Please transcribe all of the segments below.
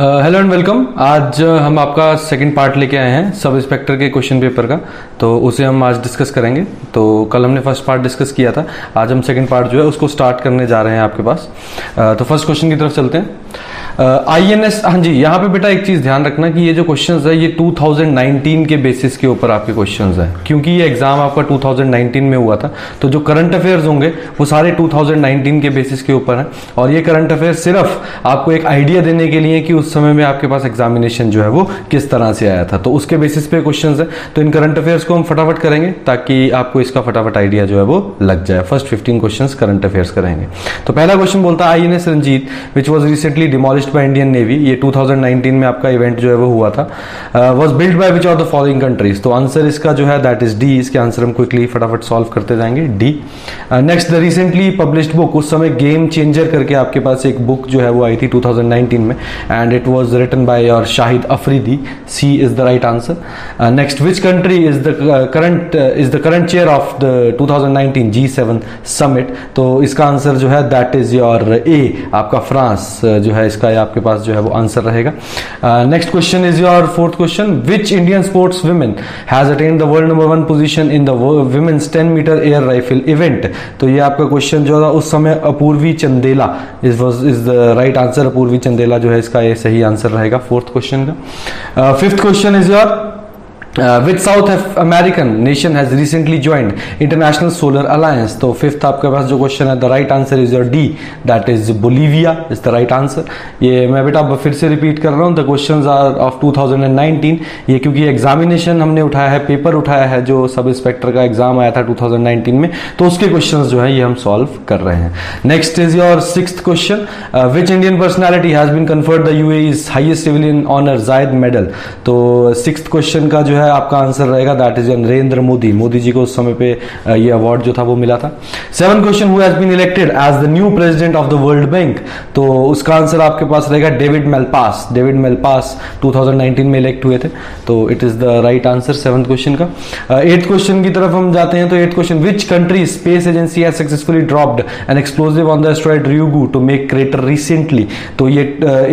Hello and welcome. आज हम आपका सेकंड पार्ट लेके आए हैं सब इंस्पेक्टर के क्वेश्चन पेपर का, तो उसे हम आज डिस्कस करेंगे। तो कल हमने फर्स्ट पार्ट डिस्कस किया था, आज हम सेकंड पार्ट जो है उसको स्टार्ट करने जा रहे हैं आपके पास। तो फर्स्ट क्वेश्चन की तरफ चलते हैं। INS, हाँ जी, यहाँ पे बेटा एक चीज़ ध्यान रखना कि ये जो क्वेश्चंस है ये 2019 के बेसिस के ऊपर आपके क्वेश्चंस हैं, क्योंकि ये एग्जाम आपका 2019 में हुआ था। तो जो करंट अफेयर्स होंगे वो सारे 2019 के बेसिस के ऊपर हैं, और ये करंट अफेयर सिर्फ आपको एक आइडिया देने के लिए कि उस समय में आपके पास एग्जामिनेशन जो है वो किस तरह से आया था। तो उसके बेसिस पे क्वेश्चंस है। तो इन करंट अफेयर्स को हम फटाफट करेंगे ताकि आपको इसका फटाफट आइडिया जो है वो लग जाए। फर्स्ट 15 क्वेश्चंस करंट अफेयर्स करेंगे। तो पहला क्वेश्चन बोलता है INS Ranjit which was recently demolished by Indian navy, ये 2019 में आपका इवेंट जो है वो हुआ था, was build by which of the following countries. तो आंसर इसका जो है दैट इज डी। इसके आंसर हम क्विकली फटाफट सॉल्व करते जाएंगे, D. Next, the recently published book, उस समय गेम चेंजर करके आपके पास एक बुक जो है वो आई थी 2019 में, and it was written by your Shahid Afridi, C is the right answer. Next, which country is the current chair of the 2019 G7 summit. तो इसका आंसर जो है दैट इज योर ए, आपका फ्रांस जो है इसका आपके पास जो है वो आंसर रहेगा। Next question is your fourth question, which Indian sports women has attend the world number 1 position in the women's 10 metre air rifle event. तो ये आपका क्वेश्चन जो था उस समय Apurvi Chandela is the right answer. Apurvi Chandela जो है इसका ये सही आंसर रहेगा फोर्थ क्वेश्चन का। Fifth question is your which South American nation has recently joined International Solar Alliance। तो फिफ्थ आपके पास जो क्वेश्चन है, the right answer is your D, that is Bolivia is the right answer. ये मैं बेटा फिर से रिपीट कर रहा हूँ, द क्वेश्चंस आर ऑफ 2019। ये क्योंकि एग्जामिनेशन हमने उठाया है, पेपर उठाया है जो सब इंस्पेक्टर का एग्जाम आया था 2019 में, तो उसके क्वेश्चंस जो है ये हम सॉल्व कर रहे हैं। Next is your sixth question, which Indian personality has been conferred the UAE's highest civilian honour Zayed medal. तो सिक्स्थ क्वेश्चन का जो है आपका आंसर रहेगा दैट इज नरेंद्र मोदी। मोदी जी को उस समय पे ये अवार्ड जो था वो मिला था। Seven question, who has been elected as the new president of the world bank. तो उसका आंसर आपके पास रहेगा डेविड मेलपास। डेविड मेलपास 2019 में इलेक्ट हुए थे, तो it is the right answer seventh question का। एट्थ क्वेश्चन की तरफ हम जाते हैं। तो eighth question, which country space agency has successfully dropped an explosive on the asteroid ryugu to make crater recently. तो ये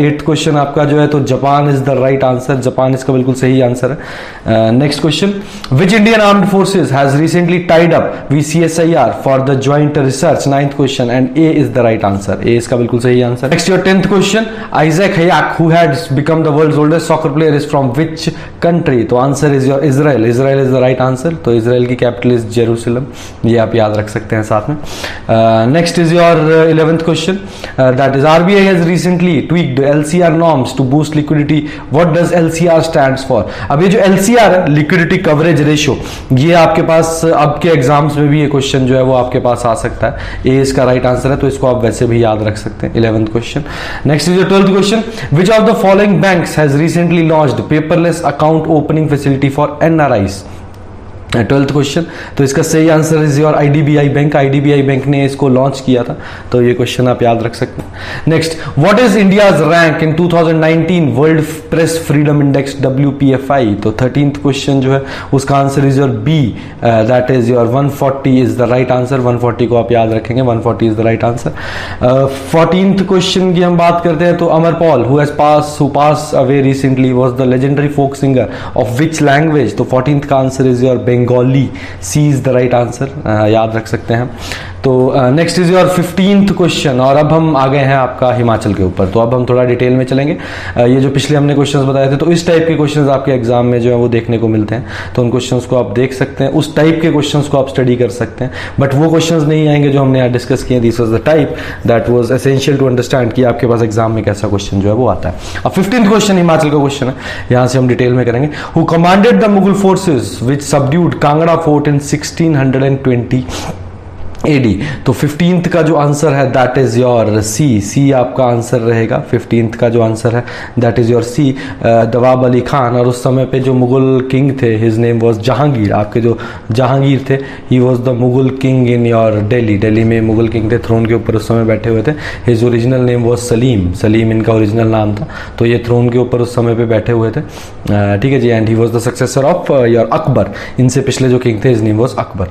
एट्थ क्वेश्चन आपका जो है तो Japan is the right answer. Japan इसका बिल्कुल सही आंसर है। Next question, which Indian armed forces has recently tied up VCSIR for the joint research। Ninth question, and A is the right answer। A इसका बिल्कुल सही answer. Next your 10th question, Isaac Hayek who has become the world's oldest soccer player is from which country। तो answer is your Israel. Israel is the right answer. तो Israel की capital is Jerusalem, ये आप याद रख सकते हैं साथ में। Next is your 11th question, that is RBI has recently tweaked LCR norms to boost liquidity। what does LCR stands for। अब ये जो LCR है, लिक्विडिटी कवरेज रेशियो, ये आपके पास अब के एग्जाम्स में भी ये क्वेश्चन जो है वो आपके पास आ सकता है। ए इसका राइट आंसर है, तो इसको आप वैसे भी याद रख सकते हैं। 11th question. Next is your 12th question, which of the following banks has recently launched paperless account opening facility for NRIs। 12th question, तो इसका सही answer is your IDBI bank. IDBI bank ने इसको लॉन्च किया था, तो ये question आप याद रख सकते हैं। Next, what is India's rank in 2019 world press freedom index WPFI। तो 13th क्वेश्चन जो है उसका answer is your B, that is your 140 is the right answer. 140 को आप याद रखेंगे, 140 is the right answer. 14th question की हम बात करते हैं। तो Amar Pal who pass away recently was the legendary folk singer of which language. तो 14th का answer is your Bengali, C is the right answer, याद रख सकते हैं। तो next is your 15th question, और अब हम आ गए हैं आपका हिमाचल के ऊपर। तो अब हम थोड़ा डिटेल में चलेंगे। ये जो पिछले हमने क्वेश्चंस बताए थे, तो इस टाइप के क्वेश्चंस आपके एग्जाम में जो है वो देखने को मिलते हैं, तो उन क्वेश्चंस को आप देख सकते हैं, उस टाइप के क्वेश्चंस को आप स्टडी कर सकते हैं। बट वो क्वेश्चंस नहीं आएंगे जो हमने यहाँ डिस्कस किए। This was the type that was essential to understand कि आपके पास एग्जाम में कैसा क्वेश्चन जो है वो आता है। अब 15th क्वेश्चन हिमाचल का क्वेश्चन है, यहाँ से हम डिटेल में करेंगे। Who commanded the Mughal forces which subdued Kangra fort in 1620 AD। तो 15th का जो आंसर है दैट इज योर सी आपका आंसर रहेगा। 15th का जो आंसर है दैट इज योर सी, नवाब अली खान। और उस समय पे जो मुगल किंग थे, हिज नेम वाज जहांगीर। आपके जो जहांगीर थे, ही was the Mughal king in your Delhi. Delhi में मुगल किंग थे, थ्रोन के ऊपर उस समय बैठे हुए थे। His original name was Salim. Salim इनका ओरिजिनल नाम था, तो ये थ्रोन के ऊपर उस समय पे बैठे हुए थे, ठीक है जी। And he was the successor of your Akbar. इनसे पिछले जो किंग थे, हिज नेम वाज अकबर।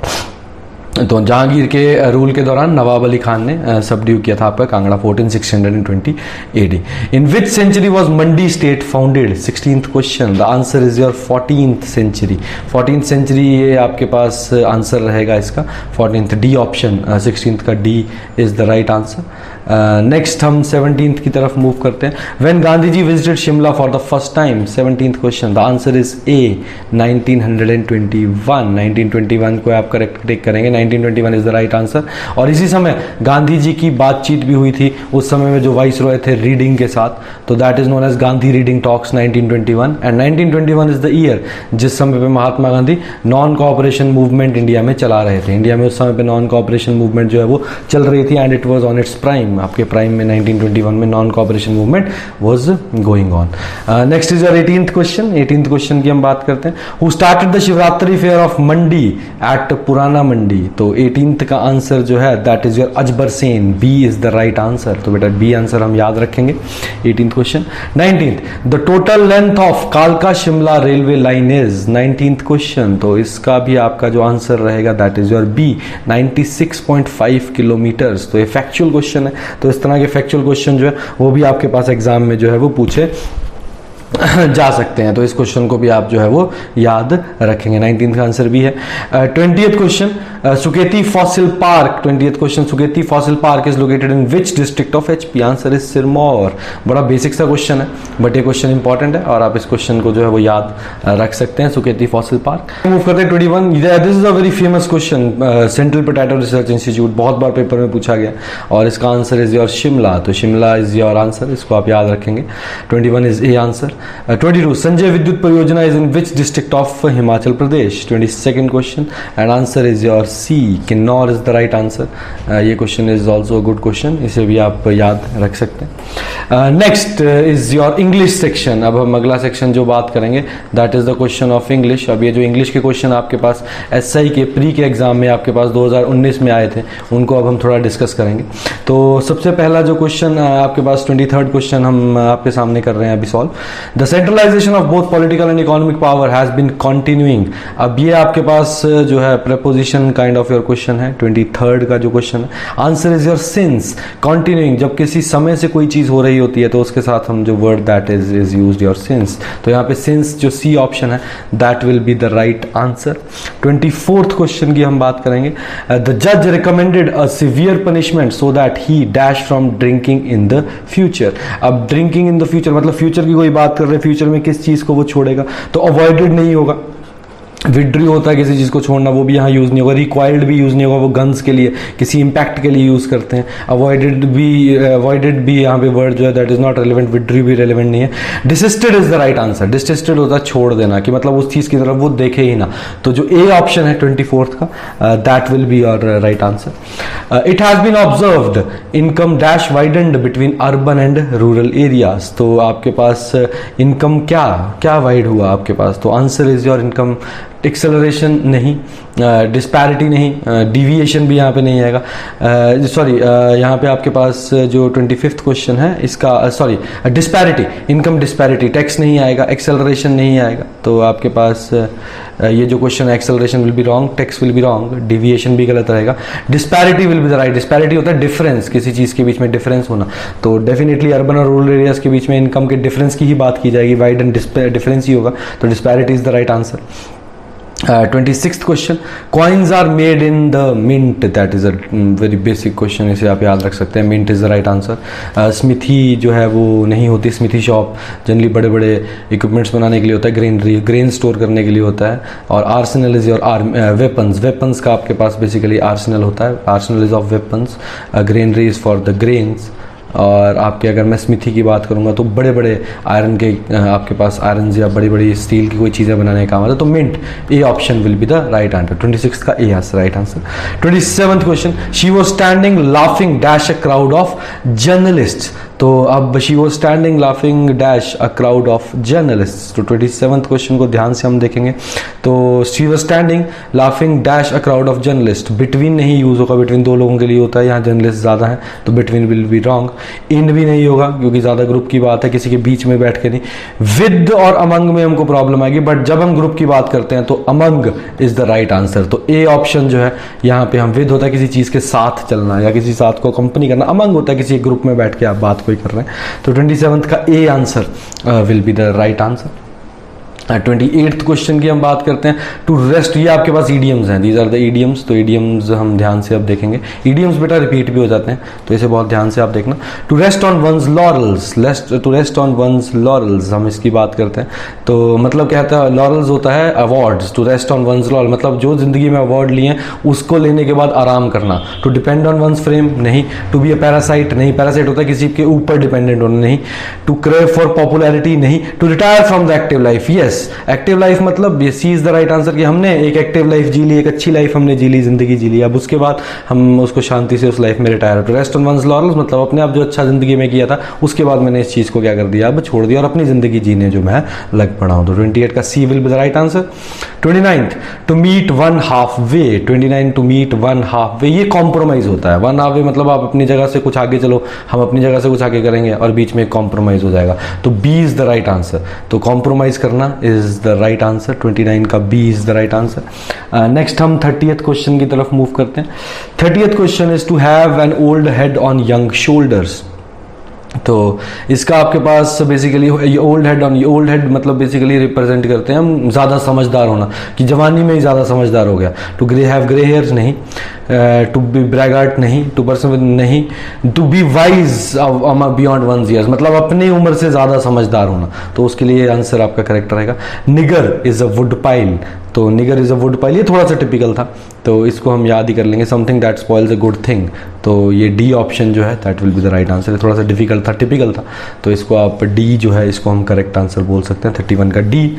तो जहांगीर के रूल के दौरान नवाब अली खान ने सबड्यू किया था आपका Kangra fort in 620 AD। In which century was Mandi state founded? 16th question. The answer is your 14th century. 14th century ये आपके पास आंसर रहेगा इसका 14th, डी ऑप्शन, 16th का D is the right answer. Next हम 17th की तरफ move करते हैं। When Gandhi ji visited Shimla for the first time? 17th question. The answer is A 1921। 1921 को आप करेक्ट टेक करेंगे, 1921 इज द राइट आंसर। और इसी समय गांधी जी की बातचीत भी हुई थी उस समय में जो वाइस रॉय थे रीडिंग के साथ, तो that is known as Gandhi reading talks 1921। And 1921 is the year जिस समय पे Mahatma Gandhi non cooperation movement India में चला रहे थे। इंडिया में उस समय पे नॉन कोऑपरेशन मूवमेंट जो है वो चल रही थी and it was on its prime. आपके प्राइम में 1921 में non cooperation movement was going on. Next is your 18th question. 18th question की हम बात करते हैं। Who started the Shivratri fair of Mandi at Purana Mandi? तो 18th का आंसर जो है that is your Ajbar Sen. B is the right answer. तो बेटा बी आंसर हम याद रखेंगे। 18th question. 19th, the total length of कालका Shimla railway line is? 19th question. तो इसका भी आपका जो आंसर रहेगा that is your B 96.5 kilometres. तो ये फैक्चुअल क्वेश्चन है, तो इस तरह के फैक्चुअल क्वेश्चन जो है वो भी आपके पास एग्जाम में जो है वो पूछे जा सकते हैं। तो इस क्वेश्चन को भी आप जो है वो याद रखेंगे। 19th का आंसर भी है। 20th question, Suketi fossil park. 20th question, Suketi fossil park is located in which district of HP? Answer is Sirmaur. बड़ा बेसिक सा क्वेश्चन है बट ये क्वेश्चन इंपॉर्टेंट है और आप इस क्वेश्चन को जो है वो याद रख सकते हैं। Suketi fossil park. मूव करते हैं 21। This is a very famous question, central potato research institute, बहुत बार पेपर में पूछा गया और इसका आंसर इज योर शिमला। तो शिमला इज योर आंसर, इसको आप याद रखेंगे। 21 is A answer. 22, Sanjay Vidyut Pariyojana is in which district of Himachal Pradesh? 22nd question and answer is your C, Kinnaur is the right answer. ये question is also good question, इसे भी आप याद रख सकते हैं। Next is your English section. अब हम अगला सेक्शन जो बात करेंगे that is the question of English. अब ये जो इंग्लिश के क्वेश्चन आपके पास एसआई के प्री के एग्जाम में आपके पास 2019 में आए थे उनको अब हम थोड़ा डिस्कस करेंगे। तो सबसे पहला जो क्वेश्चन आपके पास 23rd क्वेश्चन हम आपके सामने कर रहे हैं अभी solve. The centralisation of both political and economic power has been continuing. अब ये आपके पास जो है preposition kind of your question है। 23rd का जो क्वेश्चन है answer is your since. Continuing, जब किसी समय से कोई चीज हो रही होती है तो उसके साथ हम जो word that is used your sins. तो यहाँ पे सिंस जो सी ऑप्शन है that will be the right answer. 24th question की हम बात करेंगे। द जज recommended a severe punishment so that he dash from drinking in the future. अब ड्रिंकिंग इन द फ्यूचर मतलब फ्यूचर की कोई बात कर रहे हैं, फ्यूचर में किस चीज को वो छोड़ेगा? तो अवॉइडेड नहीं होगा, विड्री होता है किसी चीज को छोड़ना, वो भी यहाँ यूज नहीं होगा। रिक्वायर्ड भी यूज नहीं होगा, वो गन्स के लिए किसी इंपैक्ट के लिए यूज करते हैं। अवॉइडेड भी यहाँ पे वर्ड जो है दैट इज नॉट रेलिवेंट, विड्री भी रेलिवेंट नहीं है। डिसिस्टेड इज द राइट आंसर। डिसिस्टेड होता है छोड़ देना, कि मतलब उस चीज की तरफ वो देखे ही ना। तो जो ए ऑप्शन है 24th का that will be your right answer. It has been observed income dash widened between urban and rural areas. तो आपके पास इनकम क्या वाइड हुआ आपके पास? तो answer is your income acceleration नहीं, डिस्पैरिटी नहीं, डिविएशन भी यहाँ पे नहीं आएगा। सॉरी, यहाँ पे आपके पास जो 25th क्वेश्चन है इसका sorry disparity, income disparity, tax नहीं आएगा, एक्सेलरेशन नहीं आएगा। तो आपके पास ये जो क्वेश्चन है acceleration will be wrong, tax will be wrong, deviation भी गलत रहेगा, disparity will be the right. Disparity होता है डिफरेंस, किसी चीज के बीच में डिफरेंस होना। तो डेफिनेटली अर्बन और रूरल एरियाज के बीच में इनकम के डिफरेंस की ही बात की जाएगी, वाइड एंड डिफरेंस ही होगा। तो disparity is the right answer. 26th question, coins are made in the mint. That is a very basic question, इसे आप याद रख सकते हैं। Mint is the right answer. Smithy जो है वो नहीं होती, स्मिथी शॉप जनरली बड़े बड़े इक्विपमेंट्स बनाने के लिए होता है, ग्रेन स्टोर करने के लिए होता है। और आर्सेनल इज योर वेपन्स का आपके पास बेसिकली आर्सेनल होता है। Arsenal is of weapons, granary is for the grains. और आपके अगर मैं स्मिथी की बात करूंगा तो बड़े बड़े आयरन के आपके पास आयरन या बड़ी बड़ी स्टील की कोई चीज़ें बनाने का काम आता है। तो mint A option will be the right answer. 26 का A right answer. 27th question, she was standing laughing dash a crowd of journalist. तो अब she was standing laughing dash a crowd of journalist. तो 27th question को ध्यान से हम देखेंगे। तो she was standing laughing dash a crowd of journalist, between नहीं यूज होगा, बिटवीन दो लोगों के लिए होता है, यहाँ जर्नलिस्ट ज़्यादा है तो बिटवीन विल बी रॉन्ग। इन भी नहीं होगा क्योंकि ज़्यादा ग्रुप की बात है, किसी के बीच में बैठ के नहीं। विद और अमंग में हमको प्रॉब्लम आएगी, बट जब हम ग्रुप की बात करते हैं तो among is the right answer. तो ए ऑप्शन जो है यहाँ पे हम विद होता है किसी चीज़ के साथ चलना या किसी साथ को कंपनी करना, अमंग होता है किसी ग्रुप में बैठ के आप बात कोई कर रहे हैं। तो 27th का A answer will be the right answer. 28th question की हम बात करते हैं। टू रेस्ट, ये आपके पास ईडियम्स हैं, दीज आर द ईडियम्स। तो ईडियम्स हम ध्यान से अब देखेंगे। ईडियम्स बेटा रिपीट भी हो जाते हैं तो इसे बहुत ध्यान से आप देखना। To rest on one's laurels, to rest on one's laurels हम इसकी बात करते हैं। तो मतलब क्या होता है, लॉरल्स होता है awards. To rest on one's laurel मतलब जो जिंदगी में अवार्ड लिए हैं उसको लेने के बाद आराम करना। To depend on one's frame, नहीं। टू बी अ पैरासाइट, नहीं। पैरासाइट होता है किसी के ऊपर डिपेंडेंट होना, नहीं। टू क्रेव फॉर पॉपुलैरिटी, नहीं। To retire from the active life, yes. Active life मतलब ये C is the right answer कि हमने एक एक्टिव लाइफ जी ली, एक अच्छी लाइफ हमने जी ली, जिंदगी जी ली, अब उसके बाद हम उसको शांति से उस लाइफ में retire. To rest on one's laurels मतलब अपने आप जो अच्छा जिंदगी में किया था उसके बाद मैंने इस चीज को क्या कर दिया, अब छोड़ दिया और अपनी जिंदगी जीने जो मैं लग पड़ा हूं। तो 28 का C will be the right answer. 29 to meet one half way, 29 to meet one half way, ये कॉम्प्रोमाइज होता है। वन हाफ वे मतलब आप अपनी जगह से कुछ आगे चलो, हम अपनी जगह से कुछ आगे करेंगे और बीच में कॉम्प्रोमाइज हो जाएगा। तो B is the right answer. तो कॉम्प्रोमाइज करना इज द राइट आंसर। 29 का B is the right answer. Next हम 30th क्वेश्चन की तरफ मूव करते हैं। 30th question is to have an old head on young shoulders. तो इसका आपके पास basically old head on, old head मतलब बेसिकली रिप्रेजेंट करते हैं हम ज़्यादा समझदार होना, कि जवानी में ही ज़्यादा समझदार हो गया। टू हैव ग्रे हेयर्स, नहीं। टू बी ब्रैगार्ट, नहीं। टू पर्सन नहीं। To be wise beyond 1 years मतलब अपनी उम्र से ज़्यादा समझदार होना, तो उसके लिए आंसर आपका करेक्ट रहेगा। निगर इज अ वुड पाइल, तो निगर इज अ वुड पाइल ये थोड़ा सा टिपिकल था तो इसको हम याद ही कर लेंगे। Something that spoils a good thing, तो ये डी ऑप्शन जो है that will be the right answer. थोड़ा सा डिफिकल्ट था, टिपिकल था, तो इसको आप डी जो है इसको हम करेक्ट आंसर बोल सकते हैं। 31 का D.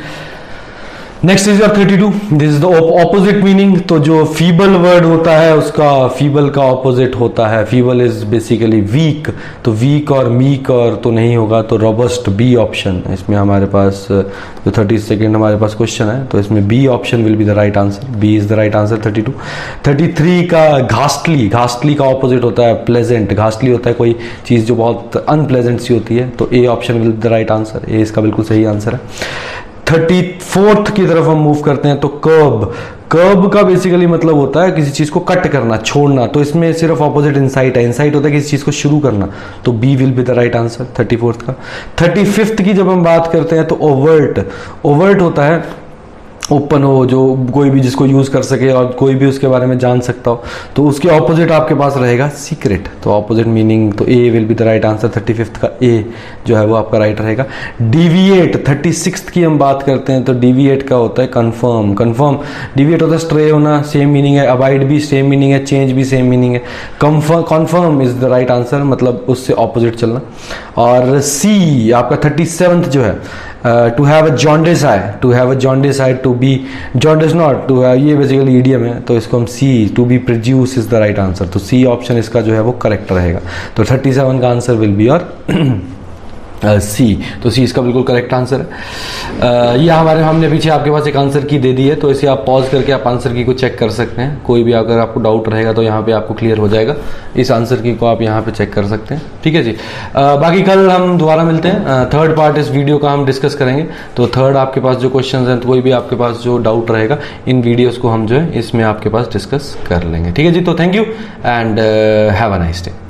Next is your 32, this is the opposite meaning. तो जो फीबल वर्ड होता है उसका फीबल का ऑपोजिट होता है, फीबल इज बेसिकली वीक, तो वीक और मीक और तो नहीं होगा, तो रोबस्ट बी ऑप्शन। इसमें हमारे पास जो 32nd हमारे पास क्वेश्चन है तो इसमें B option will be the right answer. B is the right answer 32। 33 का घास्टली, घास्टली का ऑपोजिट होता है प्लेजेंट। घास्टली होता है कोई चीज़ जो बहुत अनप्लेजेंट सी होती है, तो A option will be the right answer. A इसका बिल्कुल सही आंसर है। 34th की तरफ हम मूव करते हैं। तो कर्ब, कर्ब का बेसिकली मतलब होता है किसी चीज को कट करना, छोड़ना, तो इसमें सिर्फ ऑपोजिट इंसाइट है। इंसाइट होता है किसी चीज को शुरू करना, तो B will be the right answer 34th का। 35th की जब हम बात करते हैं तो ओवर्ट, ओवर्ट होता है ओपन हो, जो कोई भी जिसको यूज कर सके और कोई भी उसके बारे में जान सकता हो, तो उसके ऑपोजिट आपके पास रहेगा सीक्रेट। तो ऑपोजिट मीनिंग, तो A will be the right answer. 35th का ए जो है वो आपका राइट रहेगा। डिविएट, 36th की हम बात करते हैं तो डिविएट का होता है कंफर्म। कंफर्म, डिविएट होता है स्ट्रे होना, सेम मीनिंग है। अवॉइड भी सेम मीनिंग है, चेंज भी सेम मीनिंग है। Confirm is the right answer, मतलब उससे ऑपोजिट चलना। और सी आपका 37th जो है to have a jaundice eye, to have a jaundice eye, to be jaundice not, to ये बेसिकली ईडियम है, तो इसको हम C, to be produce is the right answer. तो सी ऑप्शन इसका जो है वो करेक्ट रहेगा। तो 37 का आंसर विल बी और सी, तो सी इसका बिल्कुल करेक्ट आंसर है। ये हमने पीछे आपके पास एक आंसर की दे दी है, तो इसे आप पॉज करके आप आंसर की को चेक कर सकते हैं। कोई भी अगर आपको डाउट रहेगा तो यहाँ पे आपको क्लियर हो जाएगा, इस आंसर की को आप यहाँ पे चेक कर सकते हैं। ठीक है जी। बाकी कल हम दोबारा मिलते हैं, थर्ड पार्ट इस वीडियो का हम डिस्कस करेंगे। तो थर्ड आपके पास जो क्वेश्चन हैं, तो कोई भी आपके पास जो डाउट रहेगा इन वीडियोज़ को हम जो है इसमें आपके पास डिस्कस कर लेंगे। ठीक है जी। तो thank you and have a nice day.